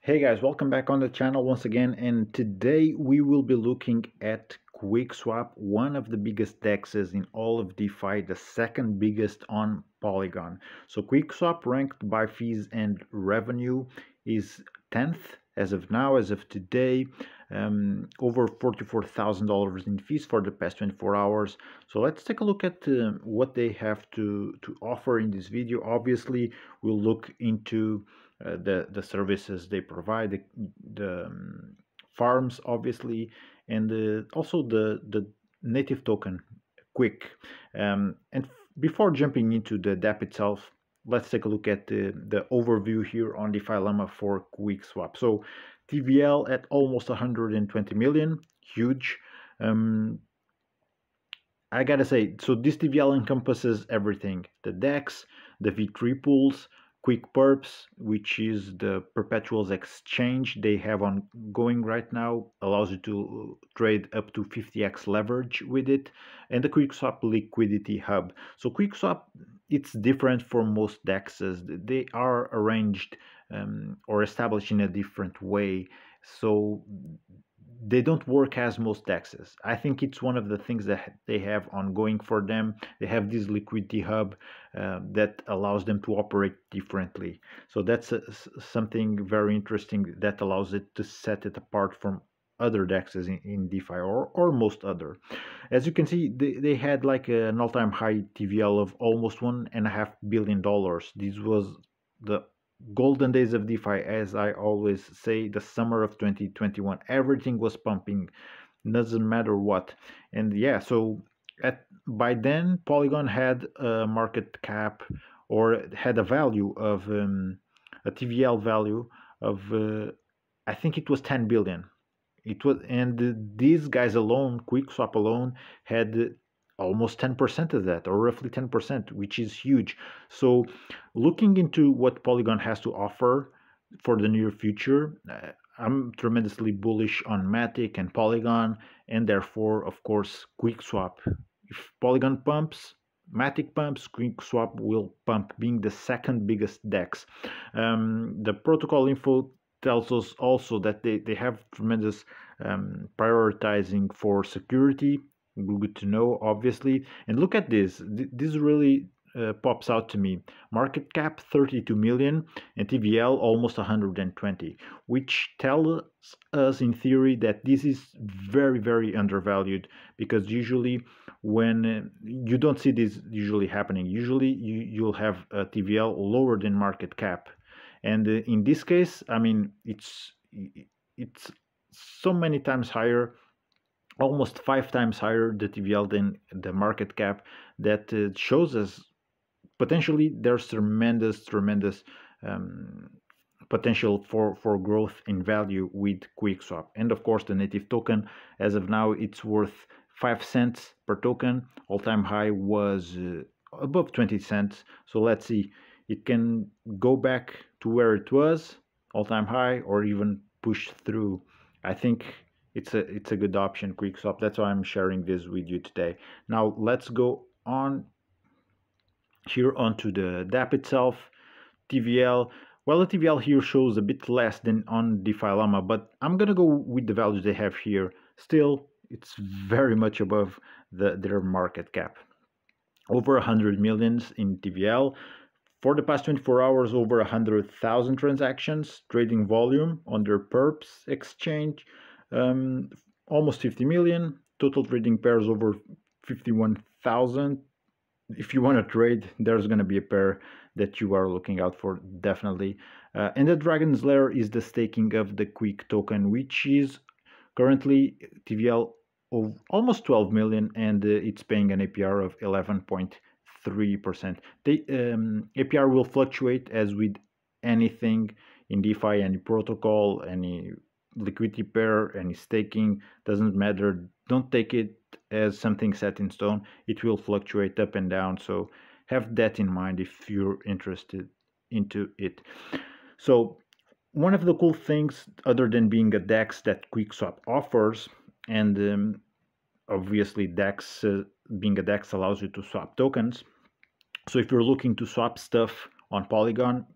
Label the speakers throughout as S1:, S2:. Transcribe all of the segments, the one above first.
S1: Hey guys, welcome back on the channel once again, and today we will be looking at QUICKSWAP, one of the biggest DEXs in all of DeFi, the second biggest on Polygon. So QUICKSWAP, ranked by fees and revenue, is 10th as of now, as of today, over $44,000 in fees for the past 24 hours. So let's take a look at what they have to offer in this video. Obviously, we'll look into the services they provide, the farms, obviously, and also the native token, Quick. And before jumping into the DApp itself, let's take a look at the overview here on DeFi Llama for QUICKSWAP. So TVL at almost 120 million, huge. I gotta say, so this TVL encompasses everything: the DEX, the V3 pools, Quick Perps, which is the perpetuals exchange they have ongoing right now, allows you to trade up to 50x leverage with it, and the QUICKSWAP Liquidity Hub. So QUICKSWAP, it's different from most DEXs. They are arranged or established in a different way. So they don't work as most DEXs. I think it's one of the things that they have ongoing for them. They have this liquidity hub that allows them to operate differently. So that's something very interesting that allows it to set it apart from other DEXs in DeFi or most other. As you can see, they had like an all-time high TVL of almost $1.5 billion. This was the golden days of DeFi, as I always say, the summer of 2021. Everything was pumping, doesn't matter what. And yeah, so by then Polygon had a market cap, or had a value of a TVL value of I think it was 10 billion. It was, and these guys alone, QUICKSWAP alone, had almost 10% of that, or roughly 10%, which is huge. So looking into what Polygon has to offer for the near future, I'm tremendously bullish on Matic and Polygon, and therefore, of course, QUICKSWAP. If Polygon pumps, Matic pumps, QUICKSWAP will pump, being the second biggest DEX. The protocol info tells us also that they have tremendous prioritizing for security. Good to know, obviously. And look at this. This really pops out to me. Market cap 32 million and TVL almost 120, which tells us in theory that this is very, very undervalued, because usually when you don't see this usually happening, usually you'll have a TVL lower than market cap. And in this case, I mean, it's so many times higher, almost 5 times higher the TVL than the market cap, that shows us potentially there's tremendous potential for growth in value with QUICKSWAP. And of course, the native token, as of now, it's worth 5 cents per token. All-time high was above 20 cents. So let's see, it can go back to where it was, all-time high, or even push through. I think it's a good option, QUICKSWAP. That's why I'm sharing this with you today. Now let's go on here onto the DApp itself. TVL, well, the TVL here shows a bit less than on DeFi Llama, but I'm gonna go with the values they have here. Still, it's very much above their market cap. Over 100 millions in TVL. For the past 24 hours, over 100,000 transactions, trading volume on their perps exchange, almost 50 million, total trading pairs over 51,000. If you want to trade, there's going to be a pair that you are looking out for, definitely. And the Dragon's Lair is the staking of the Quick token, which is currently TVL of almost 12 million, and it's paying an APR of 11.3%. The APR will fluctuate as with anything in DeFi, any protocol, any liquidity pair, any staking, doesn't matter. Don't take it as something set in stone. It will fluctuate up and down, so have that in mind if you're interested into it. So one of the cool things, other than being a DEX, that QUICKSWAP offers, and obviously DEX, being a DEX allows you to swap tokens. So if you're looking to swap stuff on Polygon,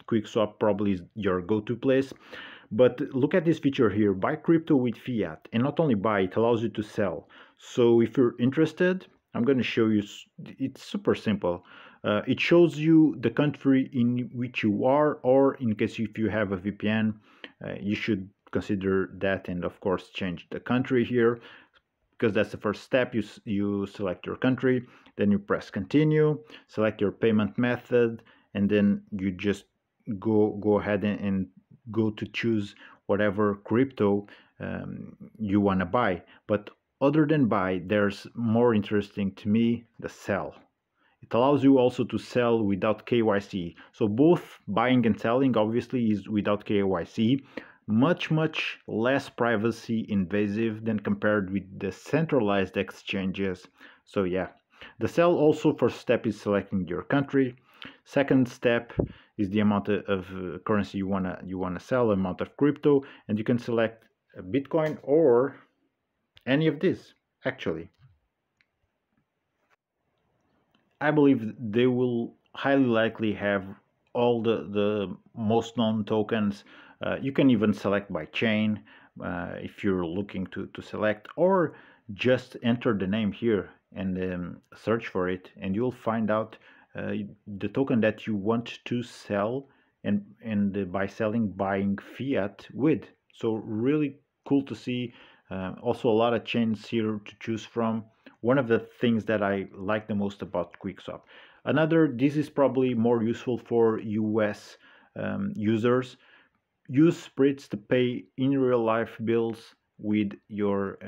S1: QUICKSWAP probably is your go-to place. But look at this feature here, buy crypto with fiat, and not only buy, it allows you to sell. So if you're interested, I'm going to show you. It's super simple. It shows you the country in which you are, or in case if you have a VPN, you should consider that, and of course change the country here, because that's the first step. You select your country, then you press continue, select your payment method, and then you just go ahead and go to choose whatever crypto you want to buy. But other than buy, there's more interesting to me, the sell. It allows you also to sell without KYC. So both buying and selling obviously is without KYC, much less privacy invasive than compared with the centralized exchanges. So yeah, the sell also first step is selecting your country. Second step is the amount of currency you wanna sell, amount of crypto, and you can select Bitcoin or any of this actually. I believe they will highly likely have all the most known tokens. You can even select by chain if you're looking to select, or just enter the name here and search for it, and you'll find out the token that you want to sell, and by selling, buying fiat with. So really cool to see. Also a lot of chains here to choose from. One of the things that I like the most about QuickSwap. Another, this is probably more useful for US users. Use spreads to pay in real life bills with your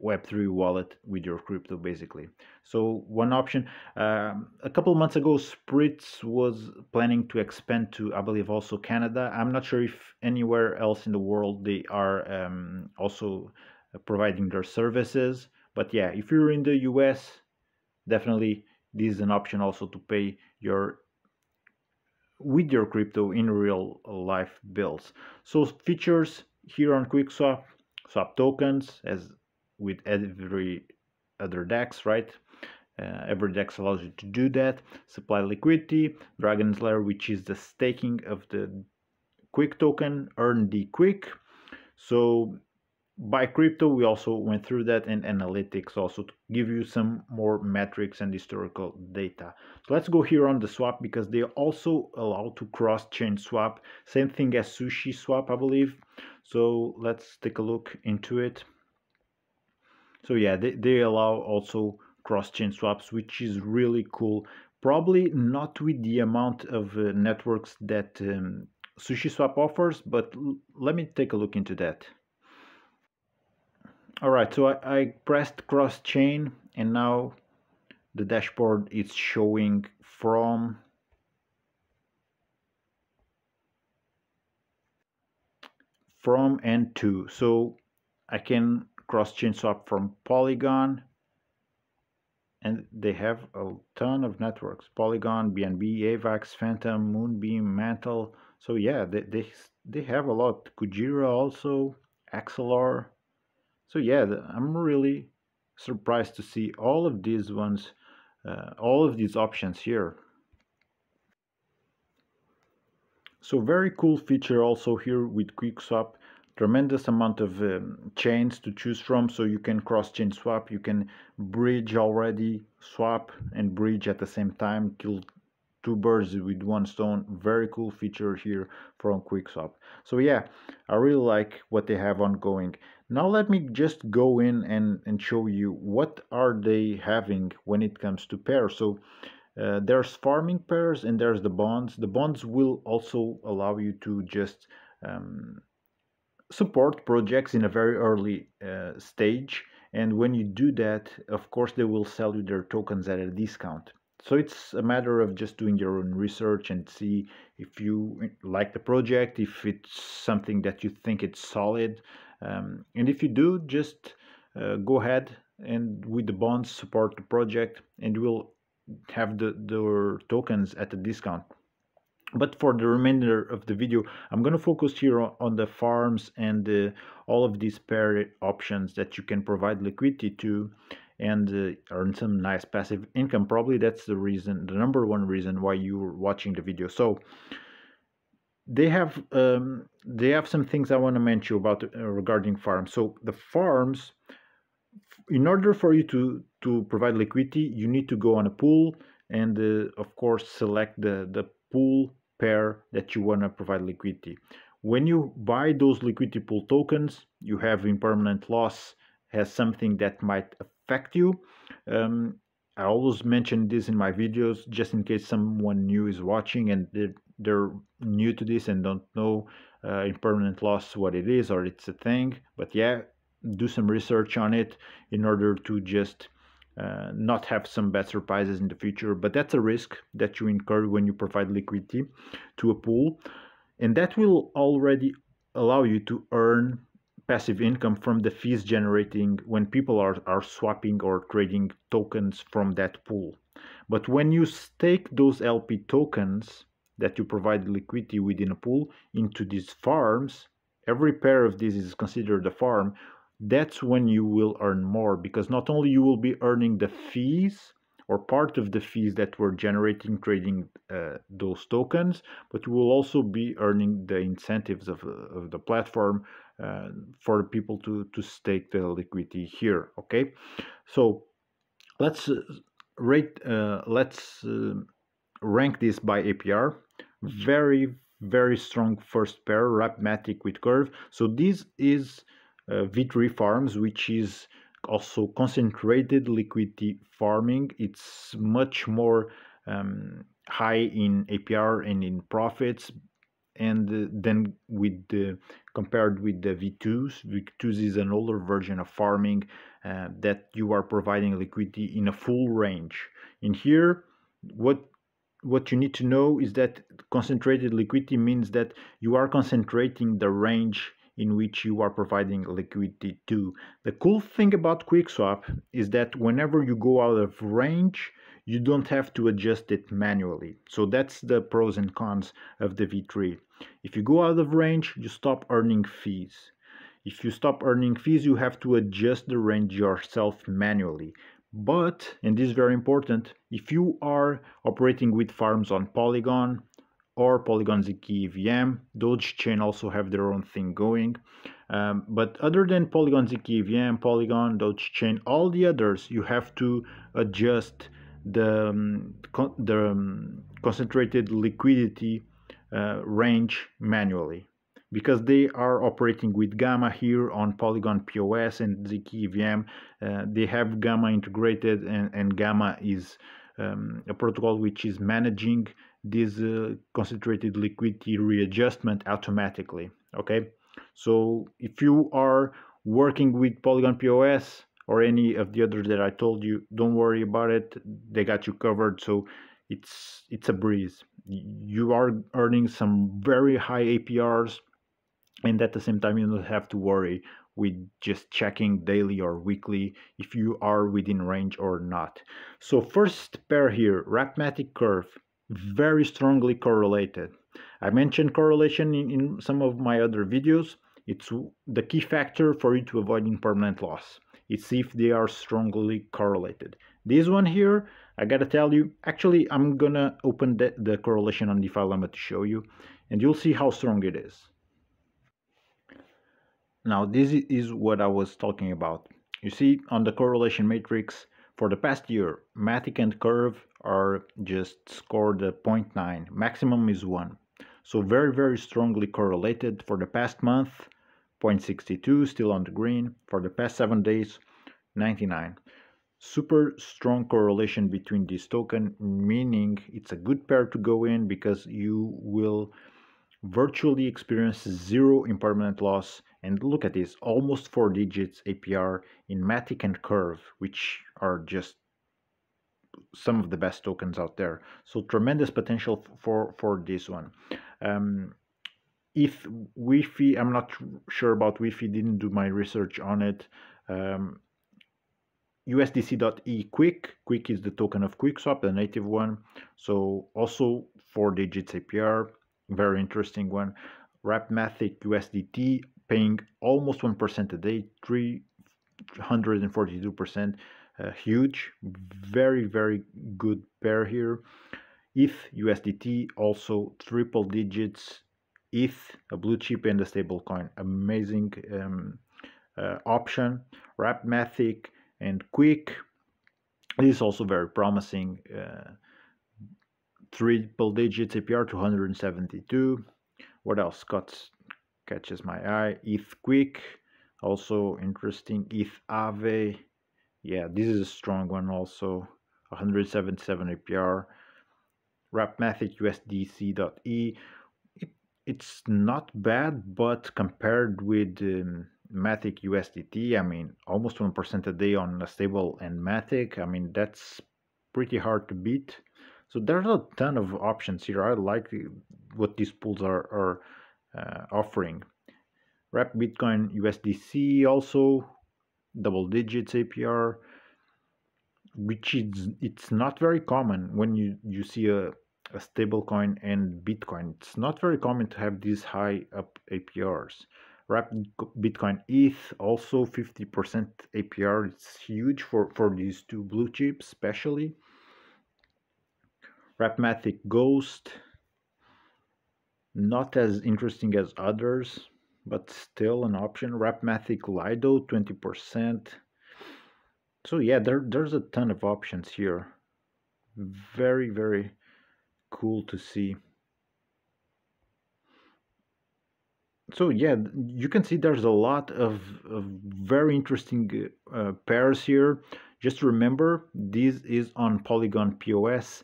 S1: Web3 wallet, with your crypto basically. So one option, a couple months ago, Spritz was planning to expand to, I believe, also Canada. I'm not sure if anywhere else in the world they are also providing their services. But yeah, if you're in the US, definitely this is an option also to pay your with your crypto in real life bills. So features here on QuickSwap, swap tokens as with every other DEX, right? Every DEX allows you to do that. Supply liquidity, Dragon's Lair, which is the staking of the Quick token, earn the Quick. So by crypto, we also went through that, and analytics also to give you some more metrics and historical data. So let's go here on the swap, because they also allow to cross-chain swap, same thing as sushi swap, I believe. So let's take a look into it. So yeah, they allow also cross-chain swaps, which is really cool. Probably not with the amount of networks that SushiSwap offers, but let me take a look into that. All right, so I pressed cross chain, and now the dashboard is showing from and to. So I can cross chain swap from Polygon, and they have a ton of networks: Polygon, BNB, AVAX, Phantom, Moonbeam, Mantle. So yeah, they have a lot. Kujira also, XLR. So yeah, I'm really surprised to see all of these ones, all of these options here. So very cool feature also here with QuickSwap. Tremendous amount of chains to choose from, so you can cross-chain swap, you can bridge already, swap and bridge at the same time, kill two birds with one stone. Very cool feature here from QuickSwap. So yeah, I really like what they have ongoing. Now let me just go in and show you what are they having when it comes to pairs. So there's farming pairs, and there's the bonds. The bonds will also allow you to just support projects in a very early stage, and when you do that, of course they will sell you their tokens at a discount. So it's a matter of just doing your own research and see if you like the project, if it's something that you think it's solid, and if you do, just go ahead and with the bonds support the project, and you will have the tokens at a discount. But for the remainder of the video, I'm going to focus here on the farms and all of these pair options that you can provide liquidity to, and earn some nice passive income. Probably that's the reason, the number one reason why you're watching the video. So they have some things I want to mention about regarding farms. So the farms, in order for you to provide liquidity, you need to go on a pool and of course select the pool pair that you want to provide liquidity. When you buy those liquidity pool tokens, you have impermanent loss has something that might affect you. um, I always mention this in my videos just in case someone new is watching and they're new to this and don't know impermanent loss, what it is, or it's a thing. But yeah, do some research on it in order to just not have some bad surprises in the future. But that's a risk that you incur when you provide liquidity to a pool, and that will already allow you to earn passive income from the fees generating when people are swapping or trading tokens from that pool. But when you stake those LP tokens that you provide liquidity within a pool into these farms, every pair of these is considered a farm. That's when you will earn more, because not only you will be earning the fees or part of the fees that were generating trading those tokens, but you will also be earning the incentives of the platform for people to stake the liquidity here. Okay, so let's rank this by APR. Very strong first pair, Rapmatic with Curve. So this is V3 Farms, which is also concentrated liquidity farming. It's much more high in APR and in profits, and then with the compared with the V2s. V2s is an older version of farming that you are providing liquidity in a full range. In here, what you need to know is that concentrated liquidity means that you are concentrating the range in which you are providing liquidity to. The cool thing about QuickSwap is that whenever you go out of range, you don't have to adjust it manually. So that's the pros and cons of the V3. If you go out of range, you stop earning fees. If you stop earning fees, you have to adjust the range yourself manually. But, and this is very important, if you are operating with farms on Polygon or Polygon ZK EVM, Dogechain also have their own thing going. But other than Polygon ZK EVM, Polygon, Dogechain, all the others, you have to adjust the concentrated liquidity range manually, because they are operating with Gamma here on Polygon POS and ZK EVM. They have Gamma integrated, and Gamma is a protocol which is managing this concentrated liquidity readjustment automatically. Okay, so if you are working with Polygon POS or any of the others that I told you, don't worry about it. They got you covered. So it's a breeze. You are earning some very high APRs, and at the same time you don't have to worry with just checking daily or weekly if you are within range or not. So first pair here, Rapmatic Curve, very strongly correlated. I mentioned correlation in some of my other videos. It's the key factor for you to avoid impermanent loss. It's if they are strongly correlated. This one here, I gotta tell you, actually I'm gonna open the correlation on DeFi Llama to show you, and you'll see how strong it is. Now this is what I was talking about. You see on the correlation matrix for the past year, Matic and Curve are just scored a 0.9, maximum is 1. So very strongly correlated. For the past month, 0.62, still on the green. For the past 7 days, 99. Super strong correlation between this token, meaning it's a good pair to go in because you will virtually experience zero impermanent loss. And look at this, almost 4 digits APR in Matic and Curve, which are just some of the best tokens out there. So tremendous potential for this one. If Wi-Fi, I'm not sure about Wi-Fi, didn't do my research on it. USDC.E Quick is the token of QuickSwap, the native one. So also 4 digits APR, very interesting one. Rapmatic USDT paying almost 1% a day, 342%, huge, very good pair here. ETH USDT also triple digits, ETH, a blue chip and a stable coin. Amazing option. Wrapmatic and Quick. This is also very promising. Triple digits APR 272. What else catches my eye? ETH Quick, also interesting. ETH Ave, yeah, this is a strong one also. 177 APR. Wrapmatic USDC.E. It's not bad, but compared with Matic USDT, I mean, almost 1% a day on a stable and Matic, I mean, that's pretty hard to beat. So there's a ton of options here. I like what these pools are offering. Wrap Bitcoin USDC also double digits APR, which is it's not very common when you see a stable coin and Bitcoin. It's not very common to have these high up APRs. Wrap Bitcoin ETH also 50% APR. It's huge for these two blue chips especially. Wrapmatic Ghost, not as interesting as others, but still an option. Wrapmatic Lido 20%. So yeah, there's a ton of options here. Very, very cool to see. So yeah, you can see there's a lot of very interesting pairs here. Just remember, this is on Polygon POS,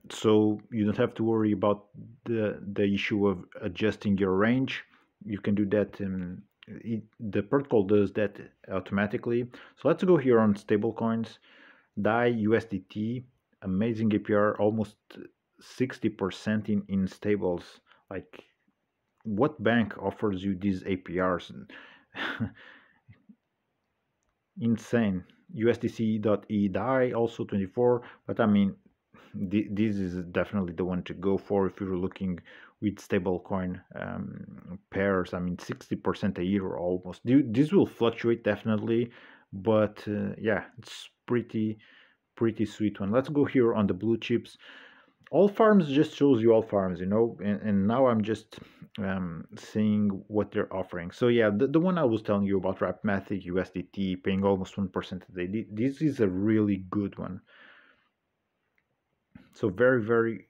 S1: so you don't have to worry about the issue of adjusting your range. You can do that. The protocol does that automatically. So let's go here on stablecoins. DAI USDT, amazing APR, almost 60% in stables. Like, what bank offers you these APRs? Insane. USDC.E DAI also 24, but I mean, this is definitely the one to go for if you're looking with stablecoin pairs. I mean, 60% a year almost. This will fluctuate definitely, but yeah, it's pretty sweet one. Let's go here on the blue chips. All farms just shows you all farms, and now I'm just seeing what they're offering. So yeah, the one I was telling you about, Wrapmatic USDT, paying almost 1% a day, this is a really good one. So very, very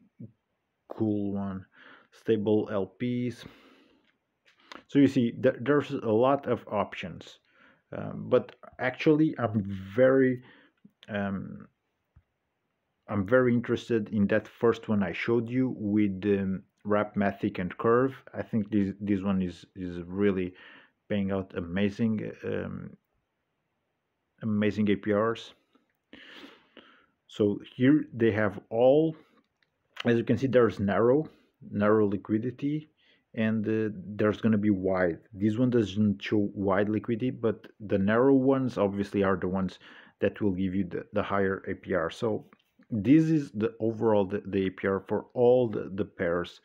S1: cool one. Stable LPs. So you see, there's a lot of options, but actually um, I'm very interested in that first one I showed you with Wrapmatic and Curve. I think this one is really paying out amazing APRs. So here they have all, as you can see, there's narrow liquidity, and there's going to be wide. This one doesn't show wide liquidity, but the narrow ones obviously are the ones that will give you the higher APR. So this is the overall the APR for all the pairs.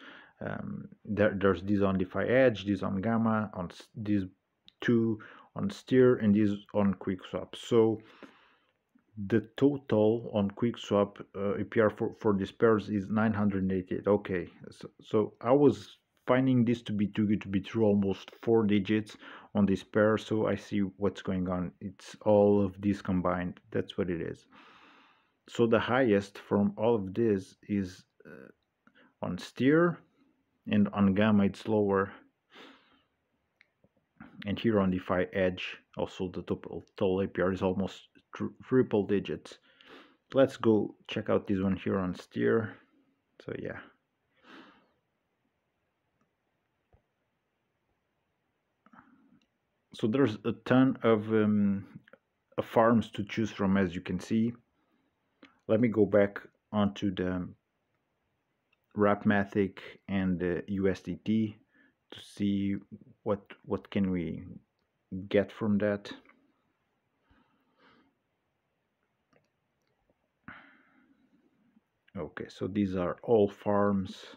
S1: There's this on DeFi Edge, this on Gamma, on these two on Steer, and this on QuickSwap. So the total on QuickSwap APR for these pairs is 988. Okay, so I was finding this to be too good to be true, almost 4 digits on this pair. So I see what's going on. It's all of these combined. That's what it is. So the highest from all of this is on Steer, and on Gamma it's lower. And here on DeFi Edge, also the total APR is almost triple digits. Let's go check out this one here on Steer. So yeah. So there's a ton of farms to choose from, as you can see. Let me go back onto the Wrapmatic and the USDT to see what can we get from that. Okay, so these are all farms.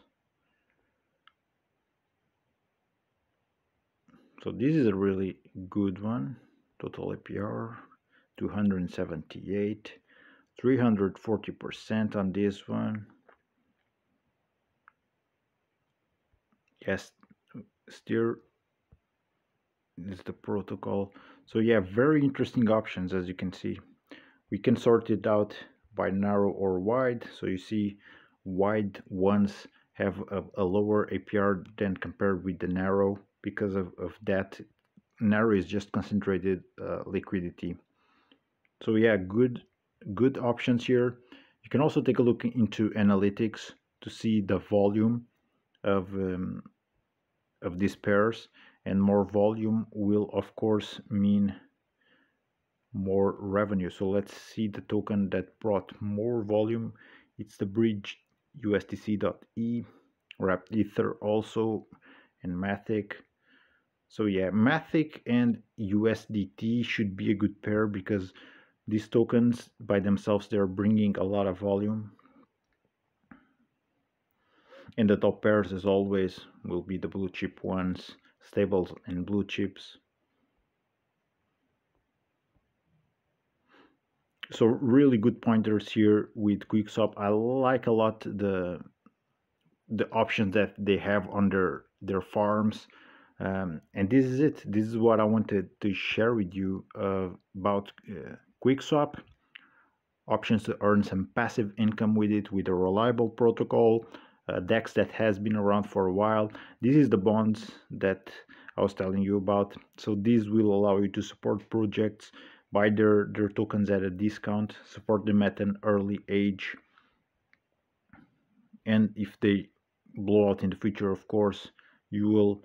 S1: So this is a really good one. Total APR 278, 340% on this one. S steer is the protocol. So yeah, very interesting options. As you can see, we can sort it out by narrow or wide. So you see wide ones have a lower APR than compared with the narrow. Because of that, narrow is just concentrated liquidity. So yeah, good options here. You can also take a look into analytics to see the volume of these pairs, and more volume will of course mean more revenue. So let's see the token that brought more volume. It's the bridge USDC.E, wrapped Ether also, and Matic. So yeah, Matic and USDT should be a good pair because these tokens by themselves, they're bringing a lot of volume. And the top pairs, as always, will be the blue chip ones, stables and blue chips. So really good pointers here with QUICKSWAP. I like a lot the options that they have under their farms. And this is it. This is what I wanted to share with you about QUICKSWAP. Options to earn some passive income with it, with a reliable protocol, DEX that has been around for a while. This is the bonds that I was telling you about. So these will allow you to support projects, buy their tokens at a discount, support them at an early age, and if they blow out in the future, of course, you will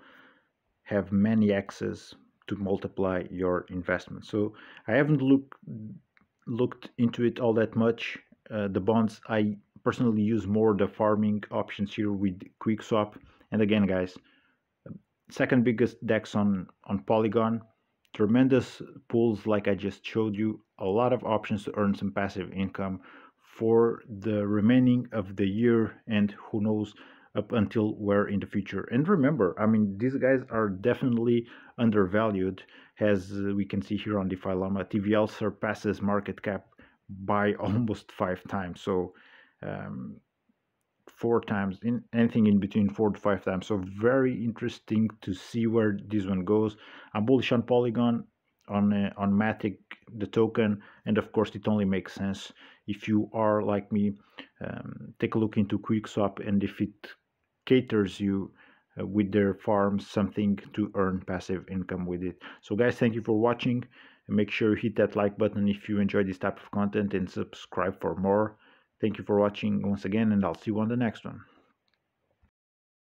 S1: have many access to multiply your investment. So I haven't looked into it all that much. The bonds, I personally use more the farming options here with QUICKSWAP. And again, guys, second biggest DEX on Polygon. Tremendous pools like I just showed you. A lot of options to earn some passive income for the remaining of the year, and who knows up until where in the future. And remember, I mean, these guys are definitely undervalued, as we can see here on DeFi Llama. TVL surpasses market cap by almost 5 times. So 4 times, in anything in between 4 to 5 times. So very interesting to see where this one goes. I'm bullish on Polygon, on Matic, the token, and of course it only makes sense if you are like me. Take a look into QUICKSWAP, and if it caters you with their farms, something to earn passive income with it. So guys, thank you for watching, and make sure you hit that like button if you enjoy this type of content, and subscribe for more. Thank you for watching once again, and I'll see you on the next one.